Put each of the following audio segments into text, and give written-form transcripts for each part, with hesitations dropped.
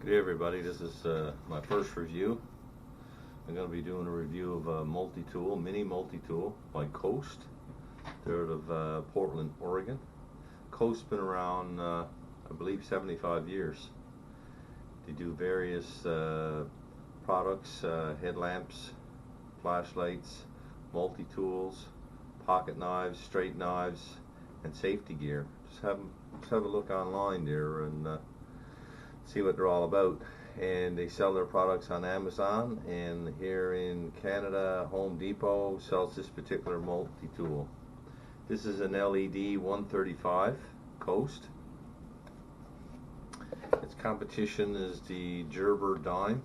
Good day everybody, this is my first review. I'm going to be doing a review of a multi-tool, mini multi-tool by Coast. They're out of Portland, Oregon. Coast's been around, I believe, 75 years. They do various products, headlamps, flashlights, multi-tools, pocket knives, straight knives, and safety gear. Just have a look online there and see what they're all about. And they sell their products on Amazon, and here in Canada, Home Depot sells this particular multi-tool. This is an LED 135 Coast. Its competition is the Gerber Dime.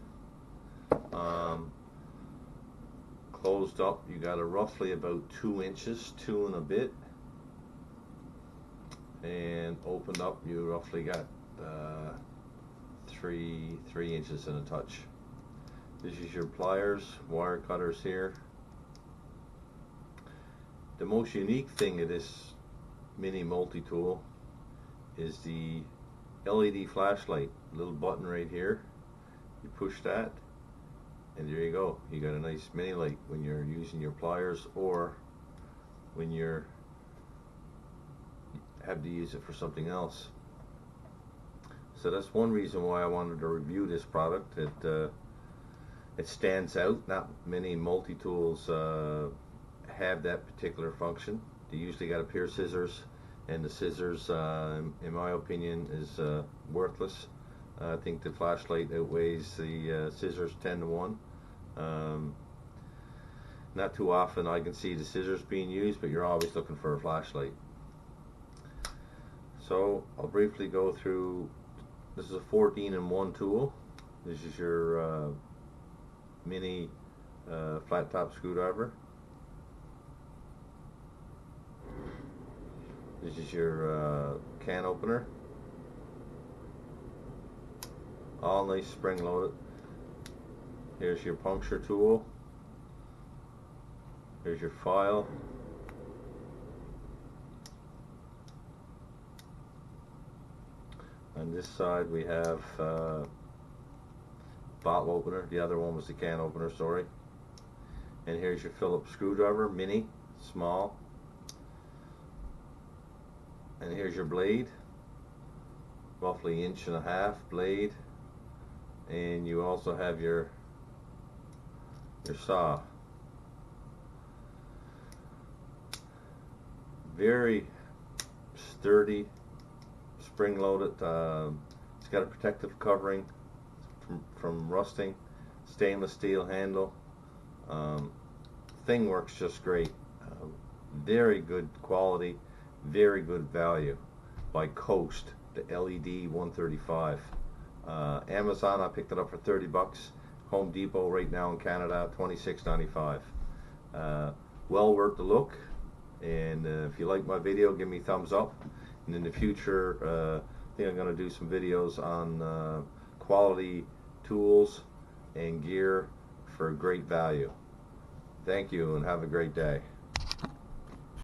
Closed up, you got a roughly about 2 inches, 2 and a bit, and opened up, you roughly got 3 inches and a touch. This is your pliers, wire cutters here. The most unique thing of this mini multi-tool is the LED flashlight. Little button right here. You push that, and there you go. You got a nice mini light when you're using your pliers or when you're have to use it for something else. So that's one reason why I wanted to review this product. It stands out. Not many multi-tools have that particular function. They usually got a pair of scissors, and the scissors, in my opinion, is worthless. I think the flashlight outweighs the scissors 10 to 1. Not too often I can see the scissors being used, but you're always looking for a flashlight. So I'll briefly go through. This is a 14-in-1 tool. This is your mini flat top screwdriver. This is your can opener. All nice spring loaded. Here's your puncture tool. Here's your file. On this side we have bottle opener. The other one was the can opener, sorry. And here's your Phillips screwdriver, mini, small. And here's your blade, roughly 1.5 inch blade. And you also have your saw. Very sturdy, spring loaded. It's got a protective covering from rusting, stainless steel handle. Thing works just great. Very good quality, very good value by Coast, the LED 135. Amazon, I picked it up for 30 bucks. Home Depot right now in Canada, $26.95. Well worth the look. And if you like my video, give me a thumbs up. And in the future, I think I'm going to do some videos on quality tools and gear for great value. Thank you and have a great day.